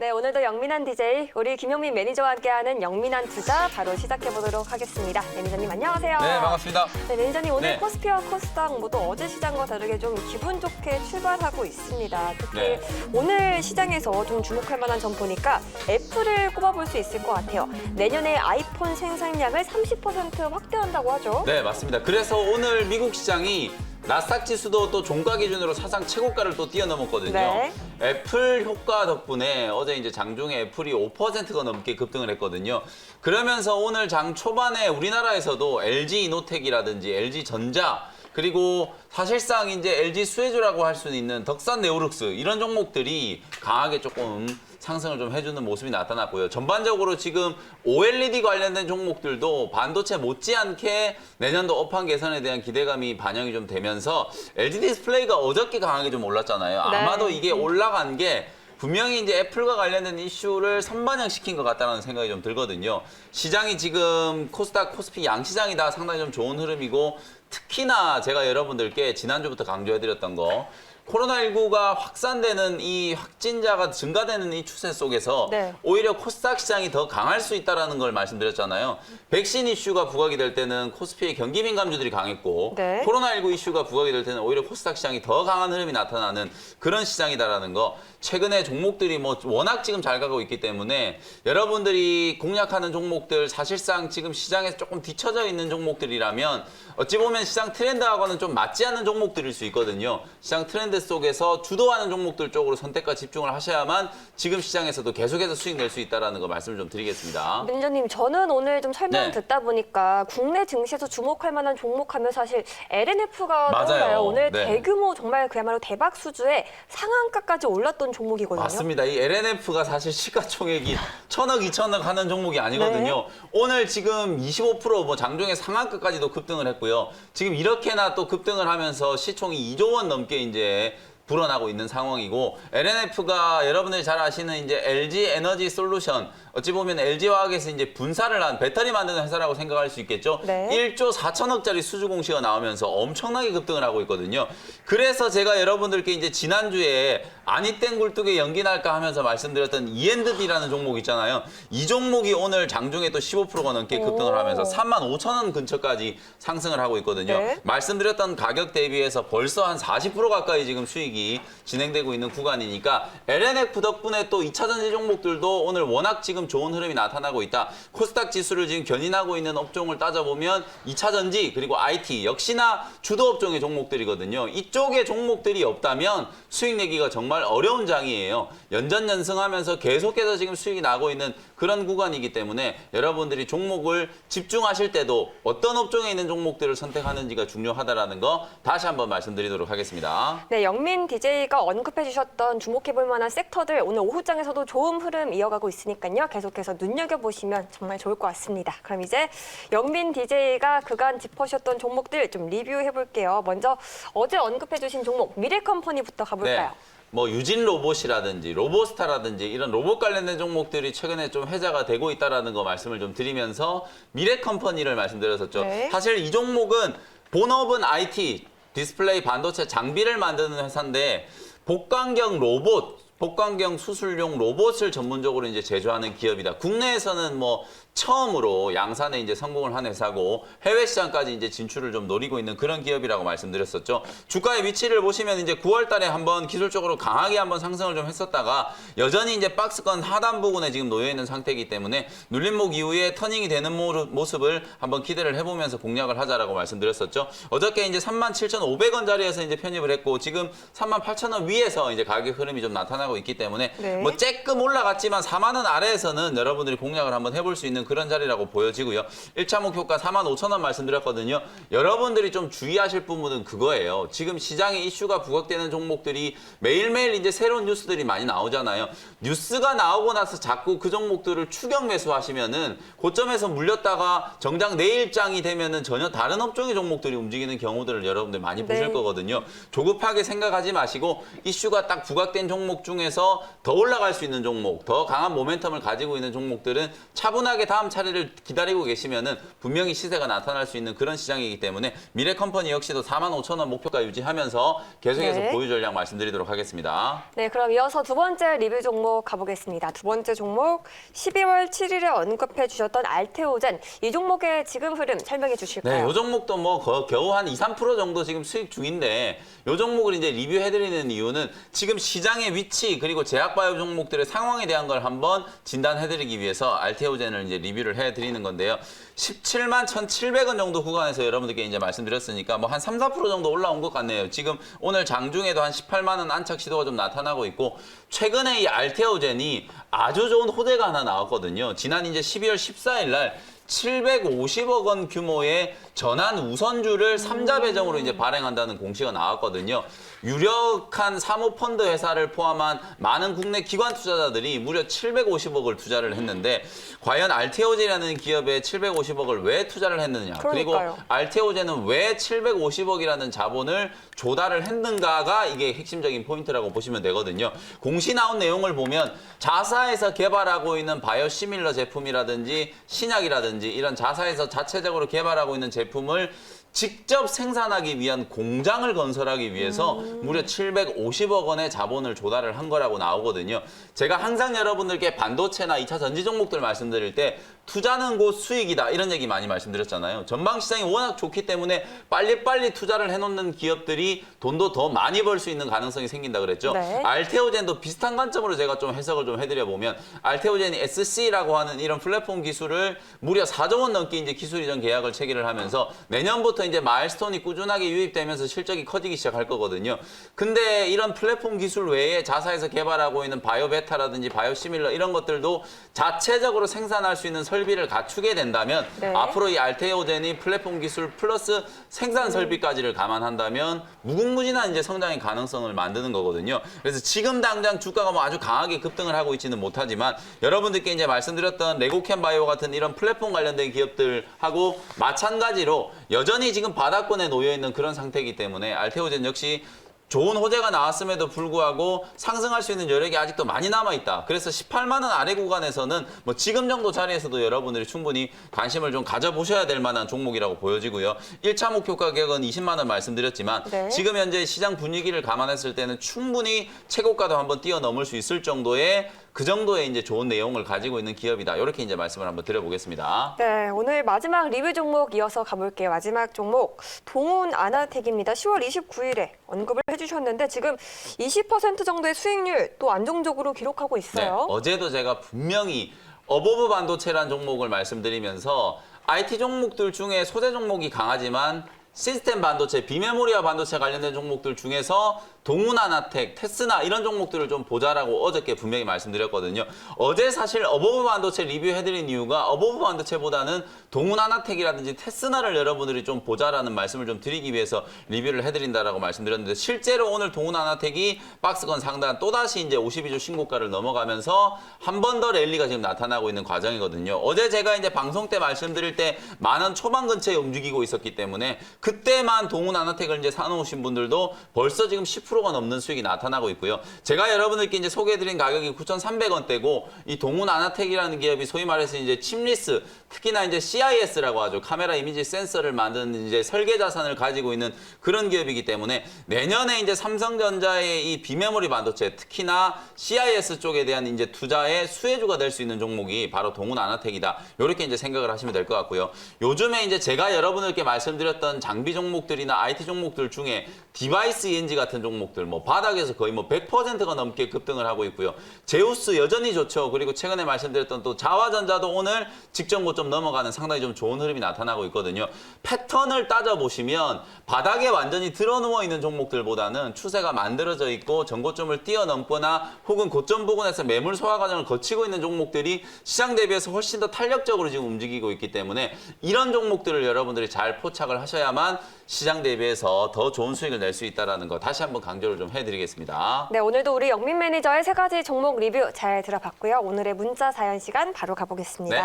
네, 오늘도 영민한 DJ, 우리 김영민 매니저와 함께하는 영민한 투자 바로 시작해보도록 하겠습니다. 매니저님 안녕하세요. 네, 반갑습니다. 네, 매니저님 오늘 네. 코스피와 코스닥 모두 어제 시장과 다르게 좀 기분 좋게 출발하고 있습니다. 특히 네. 오늘 시장에서 좀 주목할 만한 점 보니까 애플을 꼽아볼 수 있을 것 같아요. 내년에 아이폰 생산량을 30% 확대한다고 하죠. 네, 맞습니다. 그래서 오늘 미국 시장이 나스닥 지수도 또 종가 기준으로 사상 최고가를 또 뛰어넘었거든요. 네. 애플 효과 덕분에 어제 이제 장중에 애플이 5%가 넘게 급등을 했거든요. 그러면서 오늘 장 초반에 우리나라에서도 LG 이노텍이라든지 LG 전자 그리고 사실상 이제 LG 수혜주라고 할 수 있는 덕산 네오룩스 이런 종목들이 강하게 조금 상승을 좀 해주는 모습이 나타났고요. 전반적으로 지금 OLED 관련된 종목들도 반도체 못지않게 내년도 업황 개선에 대한 기대감이 반영이 좀 되면서 LG 디스플레이가 어저께 강하게 좀 올랐잖아요. 네. 아마도 이게 올라간 게 분명히 이제 애플과 관련된 이슈를 선반영시킨 것 같다는 생각이 좀 들거든요. 시장이 지금 코스닥, 코스피 양시장이 다 상당히 좀 좋은 흐름이고 특히나 제가 여러분들께 지난주부터 강조해드렸던 거 코로나19가 확산되는 이 확진자가 증가되는 이 추세 속에서 네. 오히려 코스닥 시장이 더 강할 수 있다는 걸 말씀드렸잖아요. 백신 이슈가 부각이 될 때는 코스피의 경기 민감주들이 강했고 네. 코로나19 이슈가 부각이 될 때는 오히려 코스닥 시장이 더 강한 흐름이 나타나는 그런 시장이다라는 거. 최근에 종목들이 뭐 워낙 지금 잘 가고 있기 때문에 여러분들이 공략하는 종목들 사실상 지금 시장에서 조금 뒤처져 있는 종목들이라면 어찌 보면 시장 트렌드하고는 좀 맞지 않는 종목들일 수 있거든요. 시장 트렌드 속에서 주도하는 종목들 쪽으로 선택과 집중을 하셔야만 지금 시장에서도 계속해서 수익 낼 수 있다는 거 말씀을 좀 드리겠습니다. 매니저님, 저는 오늘 좀 설명 네. 듣다 보니까 국내 증시에서 주목할 만한 종목하면 사실 LNF가 맞아요. 떠올라요. 오늘 네. 대규모 정말 그야말로 대박 수주에 상한가까지 올랐던 종목이거든요. 맞습니다. 이 LNF가 사실 시가총액이 1,000억, 2,000억 하는 종목이 아니거든요. 오늘 지금 25% 장중에 상한가까지도 급등을 했고요. 지금 이렇게나 또 급등을 하면서 시총이 2조 원 넘게 이제 불어나고 있는 상황이고 LNF가 여러분들이 잘 아시는 이제 LG 에너지 솔루션 어찌 보면 LG화학에서 이제 분사를 한 배터리 만드는 회사라고 생각할 수 있겠죠. 네. 1조 4천억짜리 수주 공시가 나오면서 엄청나게 급등을 하고 있거든요. 그래서 제가 여러분들께 이제 지난주에 아니 땡 굴뚝에 연기 날까 하면서 말씀드렸던 E&D라는 종목 있잖아요. 이 종목이 오늘 장중에 또 15%가 넘게 급등을 하면서 35,000원 근처까지 상승을 하고 있거든요. 네. 말씀드렸던 가격 대비해서 벌써 한 40% 가까이 지금 수익이 진행되고 있는 구간이니까 LNF 덕분에 또 2차 전지 종목들도 오늘 워낙 지금 좋은 흐름이 나타나고 있다. 코스닥 지수를 지금 견인하고 있는 업종을 따져보면 2차 전지 그리고 IT 역시나 주도 업종의 종목들이거든요. 이쪽의 종목들이 없다면 수익 내기가 정말 어려운 장이에요. 연전연승하면서 계속해서 지금 수익이 나고 있는 그런 구간이기 때문에 여러분들이 종목을 집중하실 때도 어떤 업종에 있는 종목들을 선택하는지가 중요하다는 거 다시 한번 말씀드리도록 하겠습니다. 네, 영민 DJ가 언급해 주셨던 주목해볼 만한 섹터들 오늘 오후장에서도 좋은 흐름 이어가고 있으니까요. 계속해서 눈여겨보시면 정말 좋을 것 같습니다. 그럼 이제 영민 DJ가 그간 짚어주셨던 종목들 좀 리뷰해볼게요. 먼저 어제 언급해 주신 종목 미래컴퍼니부터 가볼까요? 뭐 유진 로봇이라든지 로보스타라든지 이런 로봇 관련된 종목들이 최근에 좀 회자가 되고 있다는 거 말씀을 좀 드리면서 미래컴퍼니를 말씀드렸었죠. 네. 사실 이 종목은 본업은 IT, 디스플레이 반도체 장비를 만드는 회사인데 복강경 로봇, 복강경 수술용 로봇을 전문적으로 이제 제조하는 기업이다. 국내에서는 뭐 처음으로 양산에 이제 성공을 한 회사고 해외 시장까지 이제 진출을 좀 노리고 있는 그런 기업이라고 말씀드렸었죠. 주가의 위치를 보시면 이제 9월 달에 한번 기술적으로 강하게 한번 상승을 좀 했었다가 여전히 이제 박스권 하단 부분에 지금 놓여 있는 상태이기 때문에 눌림목 이후에 터닝이 되는 모습을 한번 기대를 해보면서 공략을 하자라고 말씀드렸었죠. 어저께 이제 37,500원짜리에서 이제 편입을 했고 지금 38,000원 위에서 이제 가격 흐름이 좀 나타나고 있기 때문에 네. 뭐 쬐끔 올라갔지만 4만 원 아래에서는 여러분들이 공략을 한번 해볼 수 있는 그런 자리라고 보여지고요. 1차 목표가 45,000원 말씀드렸거든요. 여러분들이 좀 주의하실 부분은 그거예요. 지금 시장에 이슈가 부각되는 종목들이 매일매일 이제 새로운 뉴스들이 많이 나오잖아요. 뉴스가 나오고 나서 자꾸 그 종목들을 추격 매수하시면은 고점에서 물렸다가 정작 내일장이 되면은 전혀 다른 업종의 종목들이 움직이는 경우들을 여러분들 많이 보실 네. 거거든요. 조급하게 생각하지 마시고 이슈가 딱 부각된 종목 중에 중에서 더 올라갈 수 있는 종목, 더 강한 모멘텀을 가지고 있는 종목들은 차분하게 다음 차례를 기다리고 계시면은 분명히 시세가 나타날 수 있는 그런 시장이기 때문에 미래컴퍼니 역시도 45,000원 목표가 유지하면서 계속해서 네. 보유 전략 말씀드리도록 하겠습니다. 네, 그럼 이어서 두 번째 리뷰 종목 가보겠습니다. 두 번째 종목 12월 7일에 언급해 주셨던 알테오젠. 이 종목의 지금 흐름 설명해 주실까요? 네, 이 종목도 뭐 겨우 한 2, 3% 정도 지금 수익 중인데 이 종목을 이제 리뷰해드리는 이유는 지금 시장의 위치 그리고 제약바이오 종목들의 상황에 대한 걸 한번 진단해드리기 위해서 알테오젠을 이제 리뷰를 해드리는 건데요. 17만 1,700원 정도 구간에서 여러분들께 이제 말씀드렸으니까 뭐 한 3, 4% 정도 올라온 것 같네요. 지금 오늘 장중에도 한 18만 원 안착 시도가 좀 나타나고 있고 최근에 이 알테오젠이 아주 좋은 호재가 하나 나왔거든요. 지난 이제 12월 14일 날 750억 원 규모의 전환 우선주를 3자 배정으로 이제 발행한다는 공시가 나왔거든요. 유력한 사모펀드 회사를 포함한 많은 국내 기관 투자자들이 무려 750억을 투자를 했는데 과연 알테오젠이라는 기업에 750억을 왜 투자를 했느냐. 그러니까요. 그리고 알테오젠은 왜 750억이라는 자본을 조달을 했는가가 이게 핵심적인 포인트라고 보시면 되거든요. 공시 나온 내용을 보면 자사에서 개발하고 있는 바이오시밀러 제품이라든지 신약이라든지 이런 자사에서 자체적으로 개발하고 있는 제품을 직접 생산하기 위한 공장을 건설하기 위해서 무려 750억 원의 자본을 조달을 한 거라고 나오거든요. 제가 항상 여러분들께 반도체나 2차 전지 종목들 말씀드릴 때 투자는 곧 수익이다 이런 얘기 많이 말씀드렸잖아요. 전방 시장이 워낙 좋기 때문에 빨리빨리 투자를 해놓는 기업들이 돈도 더 많이 벌 수 있는 가능성이 생긴다 그랬죠. 네. 알테오젠도 비슷한 관점으로 제가 좀 해석을 좀 해드려 보면 알테오젠이 SC라고 하는 이런 플랫폼 기술을 무려 4조 원 넘게 이제 기술 이전 계약을 체결을 하면서 내년부터 이제 마일스톤이 꾸준하게 유입되면서 실적이 커지기 시작할 거거든요. 근데 이런 플랫폼 기술 외에 자사에서 개발하고 있는 바이오베타라든지 바이오시밀러 이런 것들도 자체적으로 생산할 수 있는 설비를 갖추게 된다면 네. 앞으로 이 알테오젠이 플랫폼 기술 플러스 생산 설비까지를 감안한다면 무궁무진한 이제 성장의 가능성을 만드는 거거든요. 그래서 지금 당장 주가가 뭐 아주 강하게 급등을 하고 있지는 못하지만 여러분들께 이제 말씀드렸던 레고캠 바이오 같은 이런 플랫폼 관련된 기업들하고 마찬가지로 여전히 지금 바닥권에 놓여 있는 그런 상태이기 때문에 알테오젠 역시 좋은 호재가 나왔음에도 불구하고 상승할 수 있는 여력이 아직도 많이 남아있다. 그래서 18만 원 아래 구간에서는 뭐 지금 정도 자리에서도 여러분들이 충분히 관심을 좀 가져보셔야 될 만한 종목이라고 보여지고요. 1차 목표 가격은 20만 원 말씀드렸지만 네. 지금 현재 시장 분위기를 감안했을 때는 충분히 최고가도 한번 뛰어넘을 수 있을 정도의 그 정도의 이제 좋은 내용을 가지고 있는 기업이다. 이렇게 이제 말씀을 한번 드려보겠습니다. 네, 오늘 마지막 리뷰 종목 이어서 가볼게요. 마지막 종목 동훈 아나텍입니다. 10월 29일에 언급을 해주셨는데 지금 20% 정도의 수익률 또 안정적으로 기록하고 네, 있어요. 어제도 제가 분명히 어버브 반도체라는 종목을 말씀드리면서 IT 종목들 중에 소재 종목이 강하지만 시스템 반도체, 비메모리와 반도체 관련된 종목들 중에서 동훈아나텍, 테스나 이런 종목들을 좀 보자라고 어저께 분명히 말씀드렸거든요. 어제 사실 어버브 반도체 리뷰해드린 이유가 어버브 반도체보다는 동훈아나텍이라든지 테스나를 여러분들이 좀 보자라는 말씀을 좀 드리기 위해서 리뷰를 해드린다라고 말씀드렸는데 실제로 오늘 동훈아나텍이 박스권 상단 또다시 이제 52주 신고가를 넘어가면서 한 번 더 랠리가 지금 나타나고 있는 과정이거든요. 어제 제가 이제 방송 때 말씀드릴 때 10,000원 초반 근처에 움직이고 있었기 때문에 그때만 동훈아나텍을 이제 사놓으신 분들도 벌써 지금 10%가 넘는 수익이 나타나고 있고요. 제가 여러분들께 이제 소개해드린 가격이 9,300원대고 이 동훈아나텍이라는 기업이 소위 말해서 이제 칩리스 특히나 이제 CIS라고 하죠. 카메라 이미지 센서를 만드는 이제 설계 자산을 가지고 있는 그런 기업이기 때문에 내년에 이제 삼성전자의 이 비메모리 반도체 특히나 CIS 쪽에 대한 이제 투자의 수혜주가 될 수 있는 종목이 바로 동훈아나텍이다. 이렇게 이제 생각을 하시면 될 것 같고요. 요즘에 이제 제가 여러분들께 말씀드렸던 장비 종목들이나 IT 종목들 중에 디바이스 ENG 같은 종목들 뭐 바닥에서 거의 뭐 100%가 넘게 급등을 하고 있고요. 제우스 여전히 좋죠. 그리고 최근에 말씀드렸던 또 자화전자도 오늘 직전 고점 넘어가는 상당히 좀 좋은 흐름이 나타나고 있거든요. 패턴을 따져보시면 바닥에 완전히 드러누워 있는 종목들보다는 추세가 만들어져 있고 전고점을 뛰어넘거나 혹은 고점 부근에서 매물 소화 과정을 거치고 있는 종목들이 시장 대비해서 훨씬 더 탄력적으로 지금 움직이고 있기 때문에 이런 종목들을 여러분들이 잘 포착을 하셔야만 시장 대비해서 더 좋은 수익을 낼 수 있다는 거 다시 한번 강조를 좀 해드리겠습니다. 네, 오늘도 우리 영민 매니저의 3가지 종목 리뷰 잘 들어봤고요. 오늘의 문자 사연 시간 바로 가보겠습니다.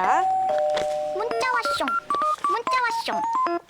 문자 왔쇼. 문자 왔쇼. 슝.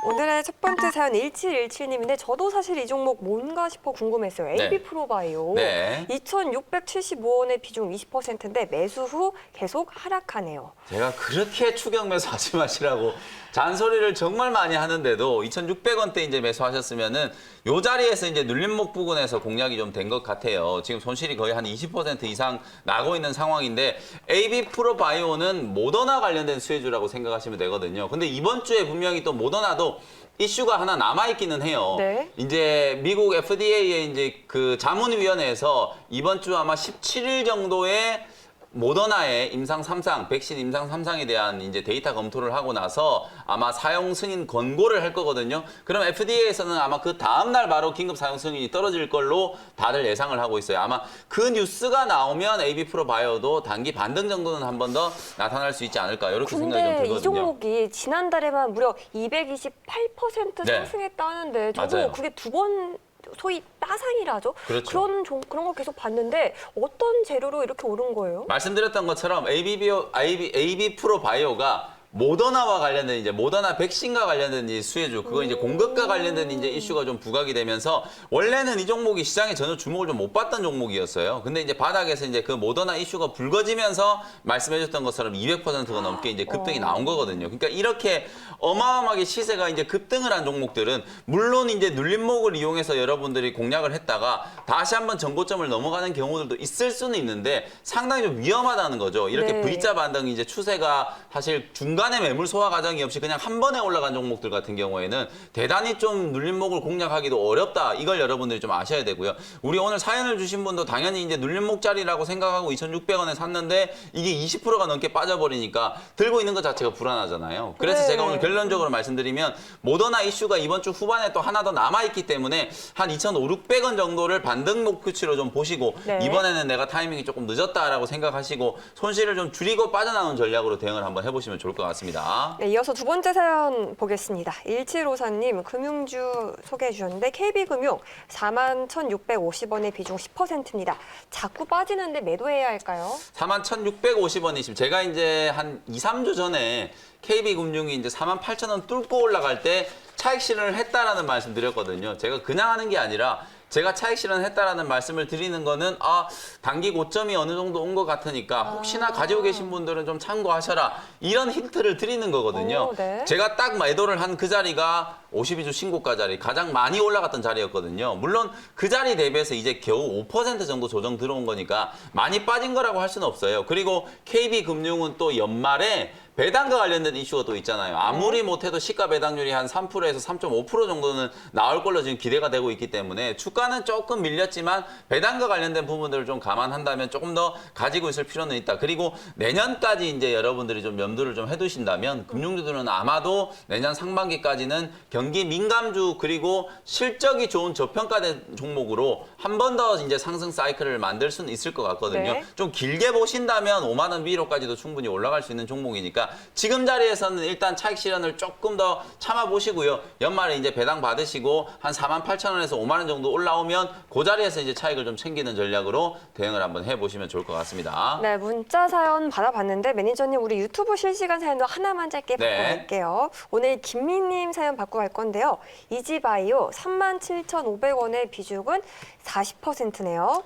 오늘의 첫 번째 사연 1717님인데 저도 사실 이 종목 뭔가 싶어 궁금했어요. 네. AB 프로바이오. 네. 2,675원의 비중 20%인데 매수 후 계속 하락하네요. 제가 그렇게 추격 매수하지 마시라고 잔소리를 정말 많이 하는데도 2,600원대 이제 매수하셨으면은 요 자리에서 이제 눌림목 부근에서 공략이 좀 된 것 같아요. 지금 손실이 거의 한 20% 이상 나고 있는 상황인데 AB 프로바이오는 모더나 관련된 수혜주라고 생각하시면 되거든요. 근데 이번 주에 분명히 또 모더나도 이슈가 하나 남아있기는 해요. 네. 이제 미국 FDA의 이제 그 자문위원회에서 이번 주 아마 17일 정도에 모더나의 임상 3상, 백신 임상 3상에 대한 이제 데이터 검토를 하고 나서 아마 사용 승인 권고를 할 거거든요. 그럼 FDA에서는 아마 그 다음날 바로 긴급 사용 승인이 떨어질 걸로 다들 예상을 하고 있어요. 아마 그 뉴스가 나오면 AB 프로바이오도 단기 반등 정도는 한 번 더 나타날 수 있지 않을까 이렇게 생각이 좀 근데 들거든요. 이 종목이 지난달에만 무려 228% 네. 상승했다는데 저도 맞아요. 그게 두 번 소위 따상이라죠. 그렇죠. 그런 거 계속 봤는데 어떤 재료로 이렇게 오른 거예요? 말씀드렸던 것처럼 AB 프로바이오가 모더나와 관련된 이제 모더나 백신과 관련된 이 수혜주 그거 이제 공급과 관련된 이제 이슈가 좀 부각이 되면서 원래는 이 종목이 시장에 전혀 주목을 좀 못 받던 종목이었어요. 근데 이제 바닥에서 이제 그 모더나 이슈가 불거지면서 말씀해줬던 것처럼 200%가 넘게 이제 급등이 나온 거거든요. 그러니까 이렇게 어마어마하게 시세가 이제 급등을 한 종목들은 물론 이제 눌림목을 이용해서 여러분들이 공략을 했다가 다시 한번 전고점을 넘어가는 경우들도 있을 수는 있는데 상당히 좀 위험하다는 거죠. 이렇게 네. V자 반등 이제 추세가 사실 중간에 매물 소화 과정이 없이 그냥 한 번에 올라간 종목들 같은 경우에는 대단히 좀 눌림목을 공략하기도 어렵다. 이걸 여러분들이 좀 아셔야 되고요. 우리 오늘 사연을 주신 분도 당연히 이제 눌림목짜리라고 생각하고 2,600원에 샀는데 이게 20%가 넘게 빠져버리니까 들고 있는 것 자체가 불안하잖아요. 그래서 네. 제가 오늘 결론적으로 말씀드리면 모더나 이슈가 이번 주 후반에 또 하나 더 남아있기 때문에 한 2,500원 정도를 반등 목표치로 좀 보시고 네. 이번에는 내가 타이밍이 조금 늦었다라고 생각하시고 손실을 좀 줄이고 빠져나오는 전략으로 대응을 한번 해보시면 좋을 것 같습니다. 네, 이어서 두 번째 사연 보겠습니다. 1754님 금융주 소개해 주셨는데 KB금융 41,650원의 비중 10%입니다. 자꾸 빠지는데 매도해야 할까요? 41,650원이시면 제가 이제 한 2, 3주 전에 KB금융이 이제 48,000원 뚫고 올라갈 때 차익 실현을 했다라는 말씀 드렸거든요. 제가 그냥 하는 게 아니라 제가 차익 실현을 했다라는 말씀을 드리는 거는 단기 고점이 어느 정도 온 것 같으니까 혹시나 가지고 계신 분들은 좀 참고하셔라. 이런 힌트를 드리는 거거든요. 네. 제가 딱 매도를 한 그 자리가 52주 신고가 자리, 가장 많이 올라갔던 자리였거든요. 물론 그 자리 대비해서 이제 겨우 5% 정도 조정 들어온 거니까 많이 빠진 거라고 할 수는 없어요. 그리고 KB금융은 또 연말에 배당과 관련된 이슈가 또 있잖아요. 아무리 못해도 시가 배당률이 한 3%에서 3.5% 정도는 나올 걸로 지금 기대가 되고 있기 때문에 주가는 조금 밀렸지만 배당과 관련된 부분들을 좀 감안한다면 조금 더 가지고 있을 필요는 있다. 그리고 내년까지 이제 여러분들이 좀 염두를 좀 해두신다면 금융주들은 아마도 내년 상반기까지는 경기 민감주 그리고 실적이 좋은 저평가된 종목으로 한 번 더 이제 상승 사이클을 만들 수는 있을 것 같거든요. 네. 좀 길게 보신다면 5만 원 위로까지도 충분히 올라갈 수 있는 종목이니까 지금 자리에서는 일단 차익 실현을 조금 더 참아보시고요. 연말에 이제 배당 받으시고 한 48,000원에서 5만 원 정도 올라오면 그 자리에서 이제 차익을 좀 챙기는 전략으로 대응을 한번 해보시면 좋을 것 같습니다. 네, 문자 사연 받아봤는데 매니저님 우리 유튜브 실시간 사연도 하나만 짧게 받고 네. 갈게요. 오늘 김미님 사연 받고 갈 건데요. 이지바이오 37,500원의 비중은 40%네요.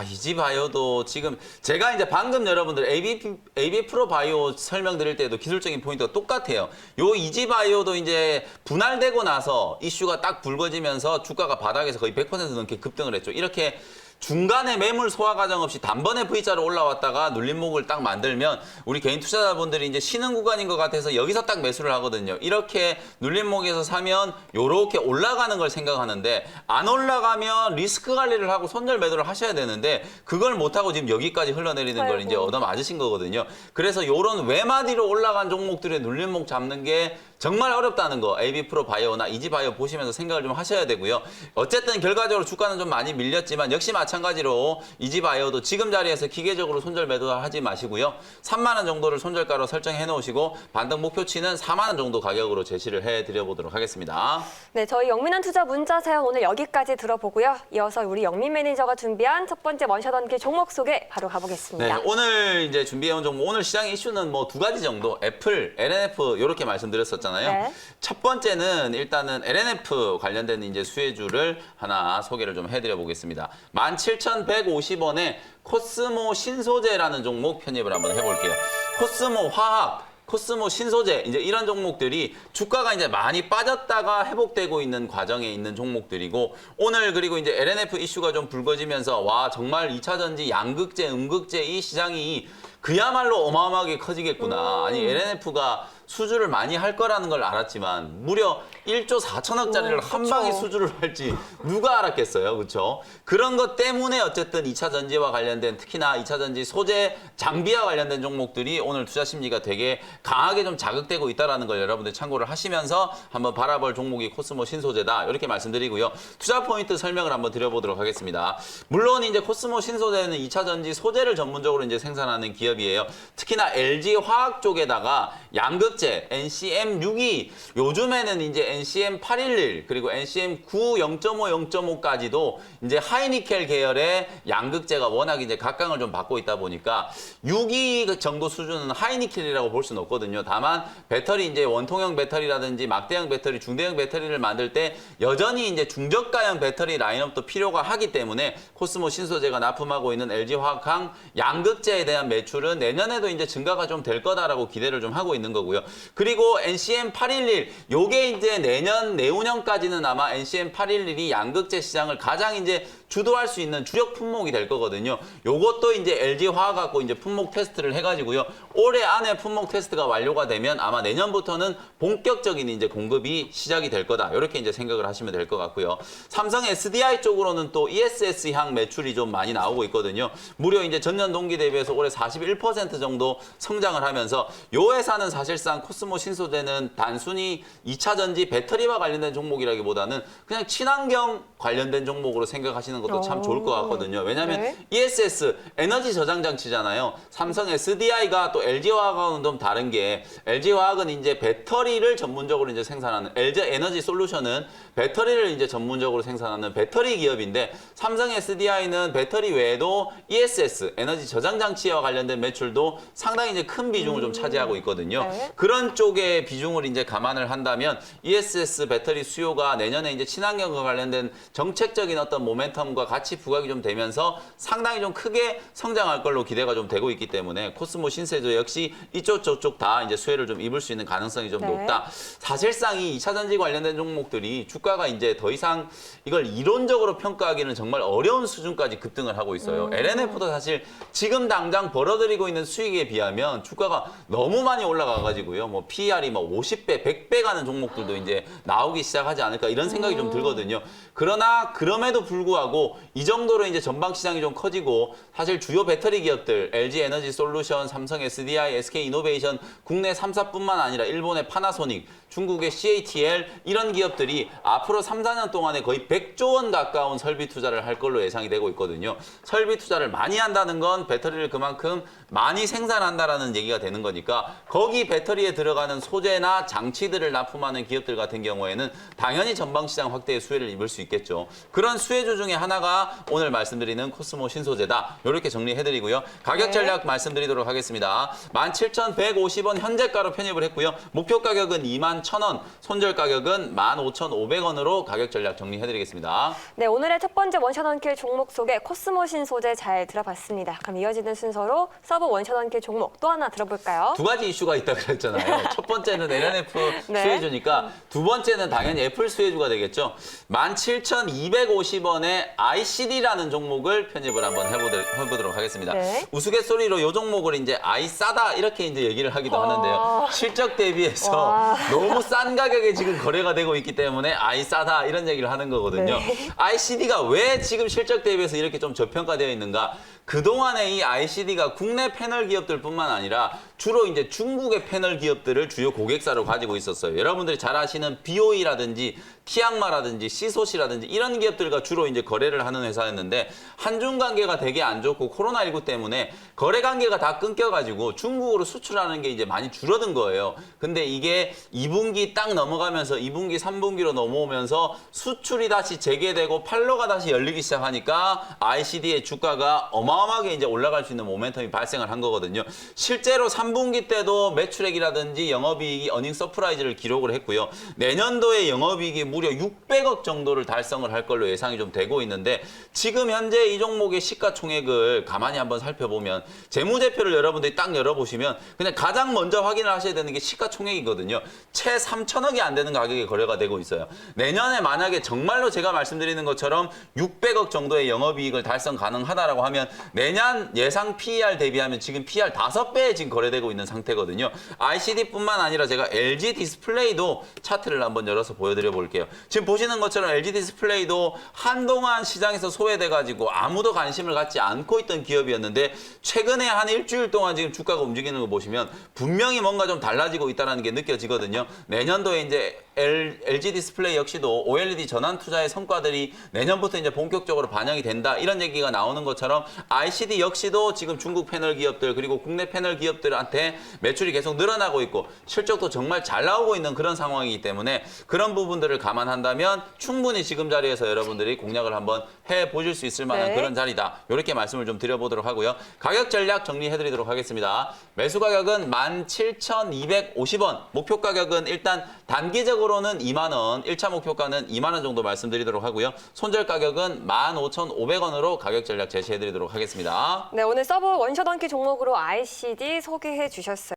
이지바이오도 지금 제가 이제 방금 여러분들 AB 프로바이오 설명드릴 때도 기술적인 포인트가 똑같아요. 요 이지바이오도 이제 분할되고 나서 이슈가 딱 불거지면서 주가가 바닥에서 거의 100% 넘게 급등을 했죠. 이렇게 중간에 매물 소화 과정 없이 단번에 V자로 올라왔다가 눌림목을 딱 만들면 우리 개인 투자자분들이 이제 쉬는 구간인 것 같아서 여기서 딱 매수를 하거든요. 이렇게 눌림목에서 사면 요렇게 올라가는 걸 생각하는데 안 올라가면 리스크 관리를 하고 손절 매도를 하셔야 되는데 그걸 못하고 지금 여기까지 흘러내리는 걸 이제 얻어 맞으신 거거든요. 그래서 요런 외마디로 올라간 종목들의 눌림목 잡는 게 정말 어렵다는 거 AB 프로바이오나 이지바이오 보시면서 생각을 좀 하셔야 되고요. 어쨌든 결과적으로 주가는 좀 많이 밀렸지만 역시 마찬가지로 이지바이오도 지금 자리에서 기계적으로 손절 매도하지 마시고요. 3만 원 정도를 손절가로 설정해 놓으시고 반등 목표치는 4만 원 정도 가격으로 제시를 해드려 보도록 하겠습니다. 네, 저희 영민한 투자 문자 사연 오늘 여기까지 들어보고요. 이어서 우리 영민 매니저가 준비한 첫 번째 원샷 원킬 종목 소개 바로 가보겠습니다. 네, 오늘 이제 준비해온 종목, 오늘 시장 이슈는 뭐 두 가지 정도, 애플, LNF 이렇게 말씀드렸었잖아요. 네. 첫 번째는 일단은 LNF 관련된 이제 수혜주를 하나 소개를 좀 해드려 보겠습니다. 17,150원에 코스모 신소재라는 종목 편입을 한번 해볼게요. 코스모 화학, 코스모 신소재 이제 이런 종목들이 주가가 이제 많이 빠졌다가 회복되고 있는 과정에 있는 종목들이고 오늘 그리고 이제 LNF 이슈가 좀 불거지면서 와 정말 2차 전지 양극재, 음극재 이 시장이 그야말로 어마어마하게 커지겠구나. 아니 LNF가 수주를 많이 할 거라는 걸 알았지만 무려 1조 4천억짜리를 한 방에 수주를 할지 누가 알았겠어요. 그렇죠? 그런 것 때문에 어쨌든 2차 전지와 관련된 특히나 2차 전지 소재 장비와 관련된 종목들이 오늘 투자 심리가 되게 강하게 좀 자극되고 있다는 걸 여러분들 참고를 하시면서 한번 바라볼 종목이 코스모 신소재다. 이렇게 말씀드리고요. 투자 포인트 설명을 한번 드려보도록 하겠습니다. 물론 이제 코스모 신소재는 2차 전지 소재를 전문적으로 이제 생산하는 기업이에요. 특히나 LG 화학 쪽에다가 양극 NCM62 요즘에는 이제 NCM811 그리고 NCM9 0.5 0.5까지도 이제 하이니켈 계열의 양극재가 워낙 이제 각광을 좀 받고 있다 보니까 6위 정도 수준은 하이니켈이라고 볼 수는 없거든요. 다만 배터리 이제 원통형 배터리라든지 막대형 배터리, 중대형 배터리를 만들 때 여전히 이제 중저가형 배터리 라인업도 필요가 하기 때문에 코스모 신소재가 납품하고 있는 LG 화학항 양극재에 대한 매출은 내년에도 이제 증가가 좀 될 거다라고 기대를 좀 하고 있는 거고요. 그리고 NCM811 요게 이제 내년 내후년까지는 아마 NCM811이 양극재 시장을 가장 이제 주도할 수 있는 주력 품목이 될 거거든요. 요것도 이제 LG 화학하고 이제 품목 테스트를 해가지고요. 올해 안에 품목 테스트가 완료가 되면 아마 내년부터는 본격적인 이제 공급이 시작이 될 거다. 이렇게 이제 생각을 하시면 될 것 같고요. 삼성 SDI 쪽으로는 또 ESS향 매출이 좀 많이 나오고 있거든요. 무려 이제 전년 동기 대비해서 올해 41% 정도 성장을 하면서 요 회사는 사실상 코스모 신소재는 단순히 2차 전지 배터리와 관련된 종목이라기보다는 그냥 친환경 관련된 종목으로 생각하시는 것도 참 좋을 것 같거든요. 왜냐하면 네. ESS 에너지 저장 장치잖아요. 삼성 SDI가 또 LG화학하고는 좀 다른 게 LG화학은 이제 배터리를 전문적으로 이제 생산하는 LG 에너지 솔루션은 배터리를 이제 전문적으로 생산하는 배터리 기업인데 삼성 SDI는 배터리 외에도 ESS 에너지 저장 장치와 관련된 매출도 상당히 이제 큰 비중을 좀 차지하고 있거든요. 네. 그런 쪽의 비중을 이제 감안을 한다면 ESS 배터리 수요가 내년에 이제 친환경과 관련된 정책적인 어떤 모멘텀과 같이 부각이 좀 되면서 상당히 좀 크게 성장할 걸로 기대가 좀 되고 있기 때문에 코스모 신세조 역시 이쪽 저쪽 다 이제 수혜를 좀 입을 수 있는 가능성이 좀 네. 높다. 사실상 이 2차 전지 관련된 종목들이 주가가 이제 더 이상 이걸 이론적으로 평가하기는 정말 어려운 수준까지 급등을 하고 있어요. LNF도 사실 지금 당장 벌어들이고 있는 수익에 비하면 주가가 너무 많이 올라가가지고요. 뭐 PER이 뭐 50배, 100배 가는 종목들도 이제 나오기 시작하지 않을까 이런 생각이 좀 들거든요. 그러나 그럼에도 불구하고 이 정도로 이제 전방 시장이 좀 커지고 사실 주요 배터리 기업들 LG 에너지 솔루션, 삼성 SDI, SK 이노베이션 국내 3사뿐만 아니라 일본의 파나소닉, 중국의 CATL 이런 기업들이 앞으로 3, 4년 동안에 거의 100조 원 가까운 설비 투자를 할 걸로 예상이 되고 있거든요. 설비 투자를 많이 한다는 건 배터리를 그만큼 많이 생산한다라는 얘기가 되는 거니까 거기 배터리에 들어가는 소재나 장치들을 납품하는 기업들 같은 경우에는 당연히 전방 시장 확대의 수혜를 입을 수 있겠죠. 그런 수혜주 중에 하나가 오늘 말씀드리는 코스모 신소재다. 이렇게 정리해드리고요. 가격 전략 말씀드리도록 하겠습니다. 17,150원 현재가로 편입을 했고요. 목표 가격은 21,000원, 손절 가격은 15,500원으로 가격 전략 정리해드리겠습니다. 네, 오늘의 첫 번째 원샷 원킬 종목 소개 코스모 신소재 잘 들어봤습니다. 그럼 이어지는 순서로 서브 원샷 원킬 종목 또 하나 들어볼까요? 두 가지 이슈가 있다고 그랬잖아요. 첫 번째는 LNF 네. 수혜주니까 두 번째는 당연히 애플 수혜주가 되겠죠. 17,250원에 ICD라는 종목을 편입을 한번 해보도록 하겠습니다. 네. 우스갯소리로 이 종목을 이제 아이 싸다 이렇게 이제 얘기를 하기도 하는데요. 실적 대비해서 와. 너무 싼 가격에 지금 거래가 되고 있기 때문에 아이 싸다 이런 얘기를 하는 거거든요. 네. ICD가 왜 지금 실적 대비해서 이렇게 좀 저평가되어 있는가? 그동안에 이 ICD가 국내 국내 패널 기업들뿐만 아니라 주로 이제 중국의 패널 기업들을 주요 고객사로 가지고 있었어요. 여러분들이 잘 아시는 BOE라든지 티앙마라든지 시소시라든지 이런 기업들과 주로 이제 거래를 하는 회사였는데 한중 관계가 되게 안 좋고 코로나19 때문에 거래 관계가 다 끊겨가지고 중국으로 수출하는 게 이제 많이 줄어든 거예요. 근데 이게 2분기 딱 넘어가면서 2분기, 3분기로 넘어오면서 수출이 다시 재개되고 팔로가 다시 열리기 시작하니까 ICD의 주가가 어마어마하게 이제 올라갈 수 있는 모멘텀이 발생을 한 거거든요. 실제로 3분기 때도 매출액이라든지 영업이익이 어닝 서프라이즈를 기록을 했고요. 내년도에 영업이익이 무려 600억 정도를 달성을 할 걸로 예상이 좀 되고 있는데 지금 현재 이 종목의 시가총액을 가만히 한번 살펴보면 재무제표를 여러분들이 딱 열어보시면 그냥 가장 먼저 확인을 하셔야 되는 게 시가총액이거든요. 채 3천억이 안 되는 가격에 거래가 되고 있어요. 내년에 만약에 정말로 제가 말씀드리는 것처럼 600억 정도의 영업이익을 달성 가능하다라고 하면 내년 예상 PER 대비하면 지금 PER 5배에 지금 거래되고 있는 상태거든요. ICD뿐만 아니라 제가 LG 디스플레이도 차트를 한번 열어서 보여드려 볼게요. 지금 보시는 것처럼 LG 디스플레이도 한동안 시장에서 소외돼가지고 아무도 관심을 갖지 않고 있던 기업이었는데 최근에 한 일주일 동안 지금 주가가 움직이는 거 보시면 분명히 뭔가 좀 달라지고 있다는 게 느껴지거든요. 내년도에 이제 LG 디스플레이 역시도 OLED 전환 투자의 성과들이 내년부터 이제 본격적으로 반영이 된다 이런 얘기가 나오는 것처럼 ICD 역시도 지금 중국 패널 기업들 그리고 국내 패널 기업들한테 매출이 계속 늘어나고 있고 실적도 정말 잘 나오고 있는 그런 상황이기 때문에 그런 부분들을 감안한다면 충분히 지금 자리에서 여러분들이 공략을 한번 해보실 수 있을 만한 네. 그런 자리다. 이렇게 말씀을 좀 드려보도록 하고요. 가격 전략 정리해드리도록 하겠습니다. 매수 가격은 17,250원, 목표 가격은 일단 단기적으로는 2만 원, 1차 목표가는 2만 원 정도 말씀드리도록 하고요. 손절 가격은 15,500원으로 가격 전략 제시해드리도록 하겠습니다. 네, 오늘 서브 원샷 원키 종목으로 ICD 소개해 주셨어요.